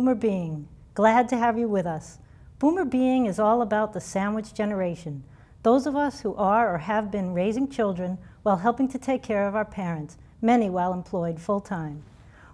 Boomer Being. Glad to have you with us. Boomer Being is all about the sandwich generation, those of us who are or have been raising children while helping to take care of our parents, many while employed full-time.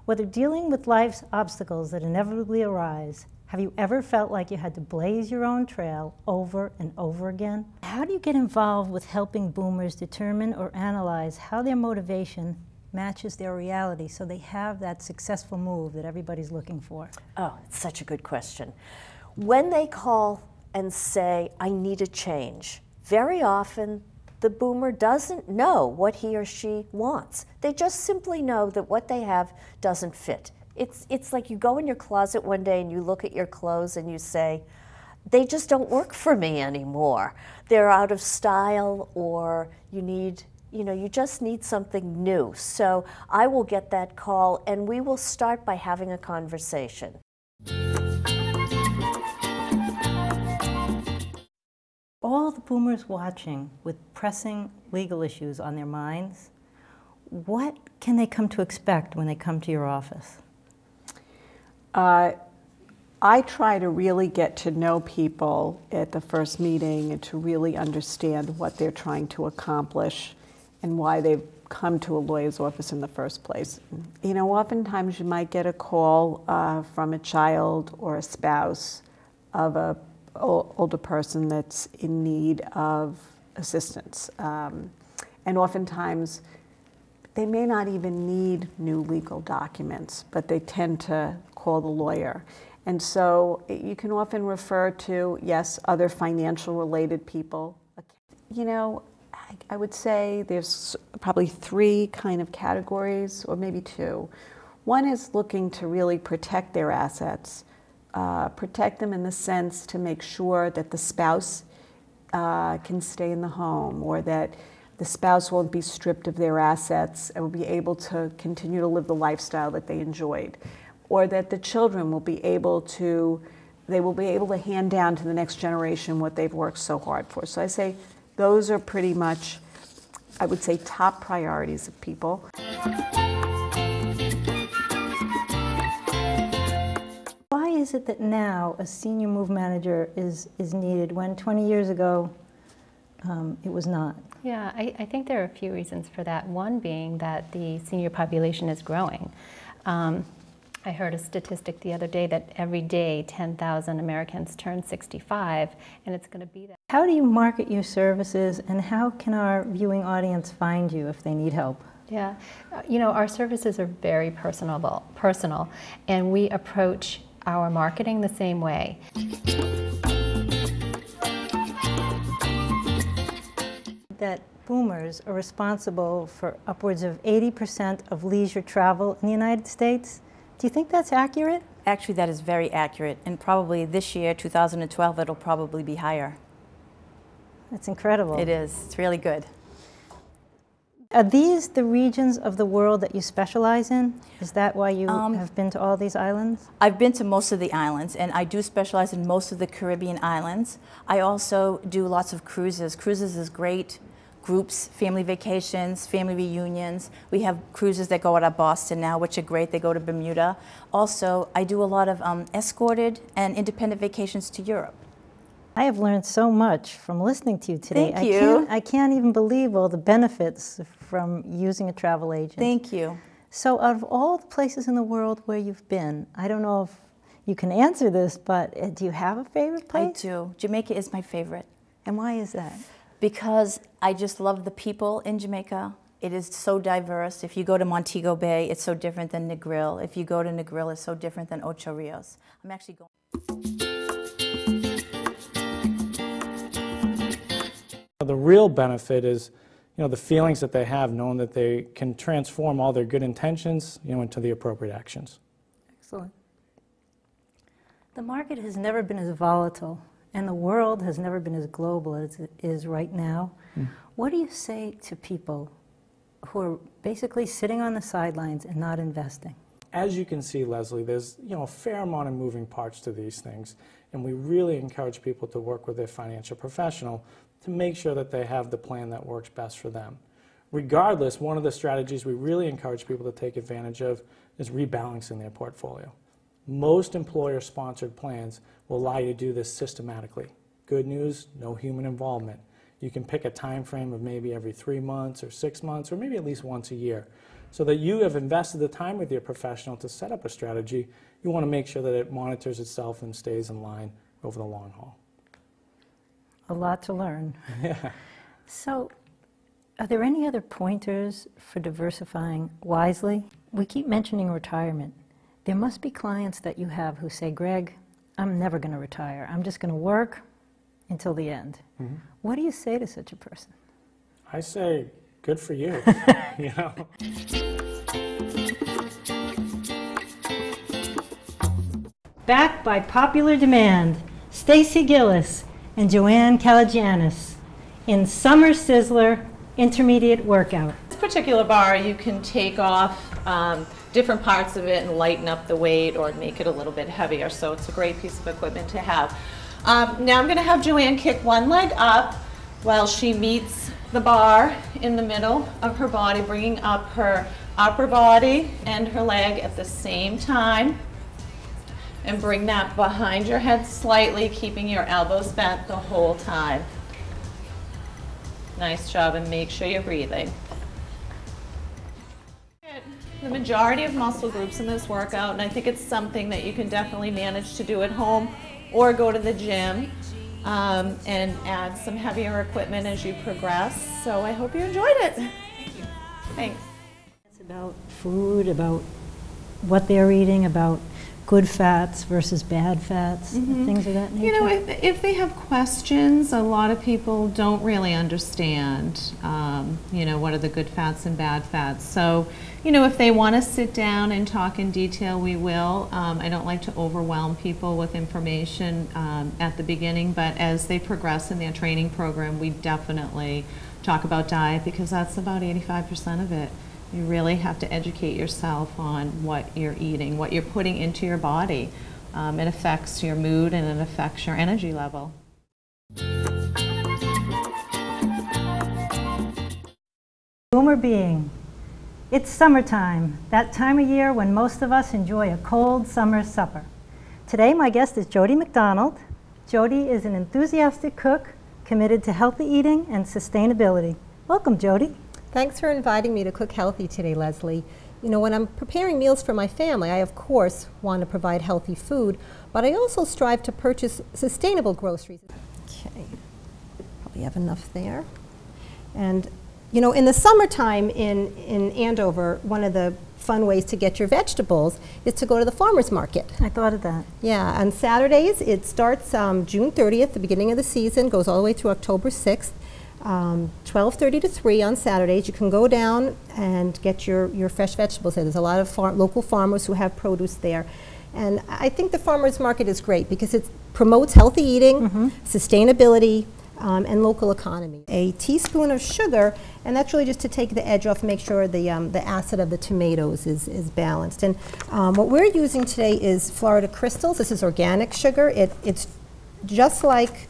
Whether dealing with life's obstacles that inevitably arise, have you ever felt like you had to blaze your own trail over and over again? How do you get involved with helping boomers determine or analyze how their motivation matches their reality so they have that successful move that everybody's looking for? Oh, it's such a good question. When they call and say, I need a change, very often the boomer doesn't know what he or she wants. They just simply know that what they have doesn't fit. It's like you go in your closet one day and you look at your clothes and you say, they just don't work for me anymore. They're out of style, or you just need something new. So I will get that call and we will start by having a conversation. All the boomers watching with pressing legal issues on their minds, what can they come to expect when they come to your office? I try to really get to know people at the first meeting and to really understand what they're trying to accomplish and why they've come to a lawyer's office in the first place. You know, oftentimes you might get a call from a child or a spouse of an older person that's in need of assistance. And oftentimes they may not even need new legal documents, but they tend to call the lawyer. And so you can often refer to, yes, other financial related people. You know, I would say there's probably three kind of categories, or maybe two. One is looking to really protect their assets, protect them in the sense to make sure that the spouse can stay in the home, or that the spouse won't be stripped of their assets and will be able to continue to live the lifestyle that they enjoyed, or that the children will be able to, hand down to the next generation what they've worked so hard for. So I say those are pretty much, I would say, top priorities of people. Why is it that now a senior move manager is needed when 20 years ago it was not? Yeah, I think there are a few reasons for that. One being that the senior population is growing. I heard a statistic the other day that every day 10,000 Americans turn 65, and it's going to be that. How do you market your services, and how can our viewing audience find you if they need help? Yeah, you know, our services are very personal, and we approach our marketing the same way. That boomers are responsible for upwards of 80% of leisure travel in the United States. Do you think that's accurate? Actually, that is very accurate, and probably this year, 2012, it'll probably be higher. That's incredible. It is. It's really good. Are these the regions of the world that you specialize in? Is that why you have been to all these islands? I've been to most of the islands, and I do specialize in most of the Caribbean islands. I also do lots of cruises. Cruises is great. Groups, family vacations, family reunions. We have cruises that go out of Boston now, which are great. They go to Bermuda. Also, I do a lot of escorted and independent vacations to Europe. I have learned so much from listening to you today. Thank you. I can't even believe all the benefits from using a travel agent. Thank you. So out of all the places in the world where you've been, I don't know if you can answer this, but do you have a favorite place? I do. Jamaica is my favorite. And why is that? Because I just love the people in Jamaica. It is so diverse. If you go to Montego Bay, it's so different than Negril. If you go to Negril, it's so different than Ocho Rios. I'm actually going. The real benefit is, the feelings that they have, knowing that they can transform all their good intentions, into the appropriate actions. Excellent. The market has never been as volatile, and the world has never been as global as it is right now. What do you say to people who are basically sitting on the sidelines and not investing? As you can see, Leslie, there's a fair amount of moving parts to these things, and we really encourage people to work with their financial professional to make sure that they have the plan that works best for them. Regardless, one of the strategies we really encourage people to take advantage of is rebalancing their portfolio. Most employer-sponsored plans will allow you to do this systematically. Good news, no human involvement. You can pick a time frame of maybe every 3 months or 6 months or maybe at least once a year. So that you have invested the time with your professional to set up a strategy, you want to make sure that it monitors itself and stays in line over the long haul. A lot to learn. Yeah. So, are there any other pointers for diversifying wisely? We keep mentioning retirement. There must be clients that you have who say, Greg, I'm never going to retire. I'm just going to work until the end. Mm-hmm. What do you say to such a person? I say, good for you. You know? Back by popular demand, Stacy Gillis and Joanne Calagianis in Summer Sizzler Intermediate Workout. This particular bar, you can take off different parts of it and lighten up the weight or make it a little bit heavier, so it's a great piece of equipment to have. Now I'm going to have Joanne kick one leg up while she meets the bar in the middle of her body, bringing up her upper body and her leg at the same time. And bring that behind your head slightly, keeping your elbows bent the whole time. Nice job, and make sure you're breathing. The majority of muscle groups in this workout, and I think it's something that you can definitely manage to do at home or go to the gym and add some heavier equipment as you progress. So I hope you enjoyed it. Thank you. Thanks. It's about food, about what they're eating, about good fats versus bad fats, things of that nature? You know, if they have questions, a lot of people don't really understand, you know, what are the good fats and bad fats. So, you know, if they want to sit down and talk in detail, we will. I don't like to overwhelm people with information at the beginning, but as they progress in their training program, we definitely talk about diet because that's about 85% of it. You really have to educate yourself on what you're eating, what you're putting into your body. It affects your mood and it affects your energy level. Boomer being. It's summertime, that time of year when most of us enjoy a cold summer supper. Today my guest is Jody MacDonald. Jody is an enthusiastic cook committed to healthy eating and sustainability. Welcome, Jody. Thanks for inviting me to cook healthy today, Leslie. You know, when I'm preparing meals for my family, I of course want to provide healthy food, but I also strive to purchase sustainable groceries. Okay, probably have enough there. And you know, in the summertime in Andover, one of the fun ways to get your vegetables is to go to the farmer's market. I thought of that. Yeah, on Saturdays, it starts June 30th, the beginning of the season, goes all the way through October 6th. 12:30 to 3 on Saturdays. You can go down and get your fresh vegetables there. There's a lot of local farmers who have produce there. And I think the farmers market is great because it promotes healthy eating, sustainability, and local economy. A teaspoon of sugar, and that's really just to take the edge off, make sure the acid of the tomatoes is balanced. And what we're using today is Florida Crystals. This is organic sugar. It's just like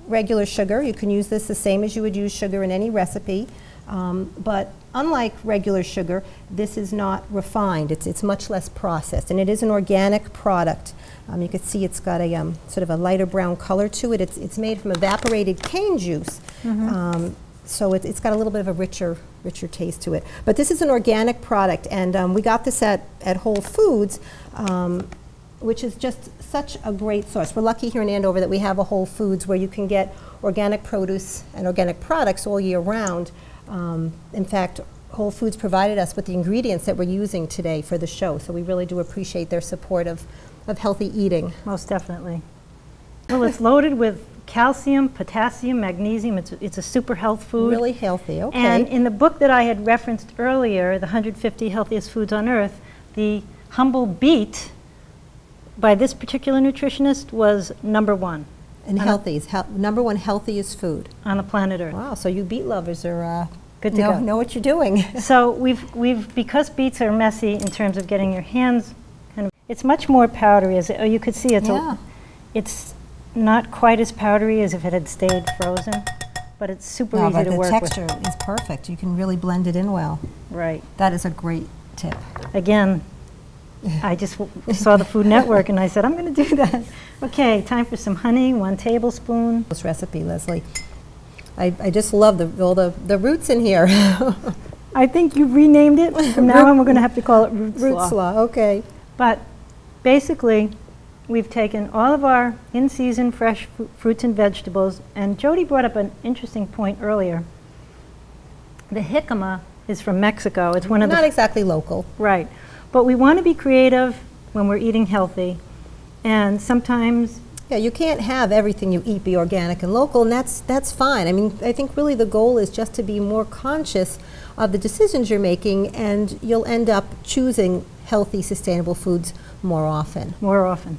regular sugar. You can use this the same as you would use sugar in any recipe, but unlike regular sugar, this is not refined. It's much less processed, and it is an organic product. You can see it's got a sort of a lighter brown color to it. It's made from evaporated cane juice, so it's got a little bit of a richer taste to it. But this is an organic product, and we got this at Whole Foods, which is just such a great source. We're lucky here in Andover that we have a Whole Foods where you can get organic produce and organic products all year round. In fact, Whole Foods provided us with the ingredients that we're using today for the show, so we really do appreciate their support of healthy eating. Most definitely. Well, it's loaded with calcium, potassium, magnesium. It's a super health food. Really healthy, okay. And in the book that I had referenced earlier, The 150 Healthiest Foods on Earth, the humble beet by this particular nutritionist was #1. And #1 healthiest food on the planet Earth. Wow, so you beet lovers are good to go. Know what you're doing. So we've because beets are messy in terms of getting your hands kind of, it's much more powdery. You could see it's not quite as powdery as if it had stayed frozen, but it's super easy to work with. The texture is perfect. You can really blend it in well. Right. That is a great tip. Again, I just saw the Food Network and I said, I'm going to do that. Okay, time for some honey, 1 tablespoon. This recipe, Leslie. I just love all the roots in here. I think you renamed it. From now on, we're going to have to call it root slaw. Root slaw, okay. But basically, we've taken all of our in-season fresh fruits and vegetables, and Jody brought up an interesting point earlier. The jicama is from Mexico. It's one of Not exactly local. Right. But we want to be creative when we're eating healthy, and sometimes Yeah, you can't have everything you eat be organic and local, and that's fine. I mean, I think really the goal is just to be more conscious of the decisions you're making, and you'll end up choosing healthy, sustainable foods more often. more often.